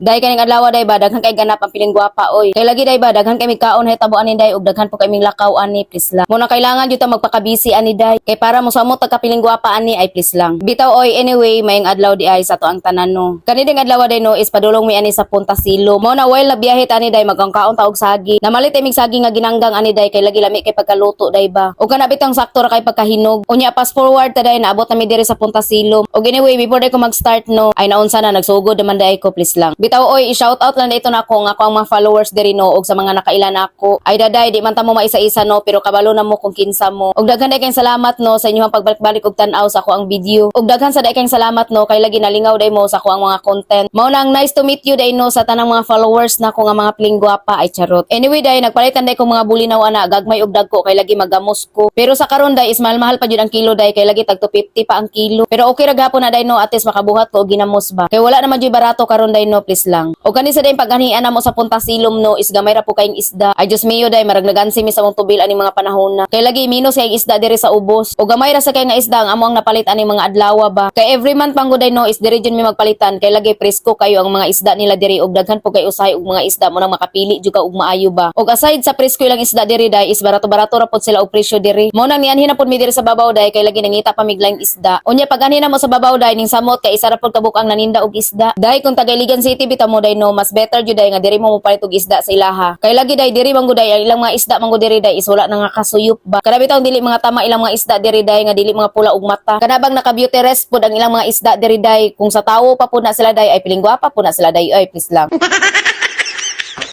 Day kaning adlaw day ba daghan kay ganap ang piling gwapa oy. Kay lagi day ba daghan kay mikaon hitabo ani day ug daghan po kay ming lakaw ani please lang. Muna kailangan jud ta magpakabisi ani day kay para mo samot tagka piling gwapa ani ay please lang. Bitaw oy anyway mayong adlaw di ay sa to ang tanan no. Kani ding adlaw day no is padulong mi ani sa Punta Silum. Mo na while na biyahe ani day magangkaon ta og sagi. Namalit ay mig sagi nga ginanggang ani day kay lagi lami kay pagkaluto day ba. Ug kana bitang sakto ra kay pagkahinog. Unya fast forward ta day naabot na mi diri sa Punta Silum. Ug anyway before day ko mag-start no ay naunsa na nagsugod naman day ko please lang. Bitaw oy i-shout out lang dito na ako nga ako ang mga followers diri no ug sa mga nakailan ako. Ay daday di man ta mo maisa-isa no pero kabalo na mo kung kinsa mo. Ug daghan day kayong salamat no sa inyong pagbalik-balik og tan-aw sa ako ang video. Ug daghan sa day kayong salamat no kay lagi nalingaw day mo sa ako ang mga content. Mao nang nice to meet you day no sa tanang mga followers na ko nga mga piling gwapa ay charot. Anyway day nagpalitan day ko mga bulinaw ana gagmay og dagko kay lagi magamos ko. Pero sa karon day is mahal pa jud ang kilo day kay lagi tag 250 pa ang kilo. Pero okay ra gapon na day no at least makabuhat ko og ginamos ba. Kay wala naman jud barato karon day no please lang. O kani sa day pagganian na mo sa Punta Silum no is gamay ra po kayong isda. Ay Diyos mio day marag nagansi mi sa mong tubil ani mga panahon na. Kay lagi minus kay isda diri sa ubos. O gamay ra sa kay nga isda ang amo ang napalit ani mga adlaw ba. Kay every month pang day no is diri jud mi magpalitan kay lagi presko kayo ang mga isda nila diri og daghan po kay usahay og mga isda mo nang makapili jud ka og maayo ba. Og aside sa presko ilang isda diri day is barato-barato ra pod sila og presyo diri. Mo nang nianhin na pod mi diri sa babaw day kay lagi nangita pa miglang isda. Unya pag anhin na mo sa babaw day ning samot kay isa ra pod kabuk ang naninda og isda. Day kung taga Iligan City bitaw mo day no mas better jud day nga diri mo palit og isda sa ilaha. Kay lagi day diri man gud day ang ilang mga isda man gud diri day is wala na nga kasuyop ba. Kada bitaw dili mga tama ilang mga isda diri day nga dili mga pula og mata. Kanabang naka beauty rest pod ang ilang mga isda diri day kung sa tawo pa pud na sila day ay piling gwapa pud na sila day ay please lang.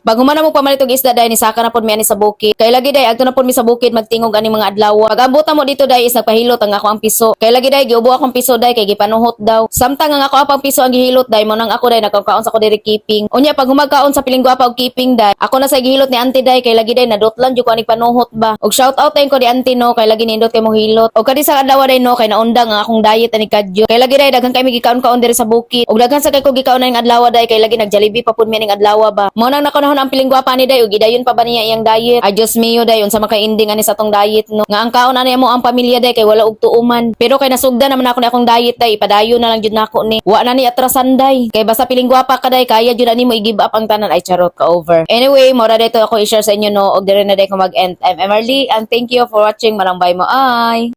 Pag humana mo pamalit og isda day ni saka na pod mi ani sa bukid. Kay lagi day adto na pod mi sa bukid magtingog ani mga adlaw. Pag ambutan mo dito day is nagpahilot ang ako ang piso. Kay lagi day giubo akong piso day kay gipanuhot daw. Samtang ang ako apang piso ang gihilot day mo nang ako day nagkakaon sa ko diri keeping. Unya pag humagkaon sa piling gwapa og keeping day, ako na sa gihilot ni auntie day kay lagi day nadotlan jud ko ani panuhot ba. Og shout out tayo ko di auntie no kay lagi nindot kay mo hilot. Og kadi sa adlaw day no kay naundang ang akong diet ani kadyo. Kay lagi day daghan kay mi gikaon-kaon diri sa bukid. Og daghan sa kay ko gikaon ning adlaw day kay lagi nag-Jollibee pa pud mi ning adlaw ba. Mo nang nakunahon ang piling gwapa ni day ug gidayon pa ba niya iyang diet. Ay Diyos mio day unsa maka-ending ani sa tong diet no. Nga ang kaon ani mo ang pamilya day kay wala og tuuman. Pero kay nasugdan naman ako ni akong diet day padayon na lang jud nako ni. Wa na ni atrasan day. Kay basta piling gwapa ka day kaya jud ani mo i-give up ang tanan ay charot ka over. Anyway, mora dito ako i-share sa inyo no og dire na day ko mag-end. I'm Emily and thank you for watching. Marang bye mo ay.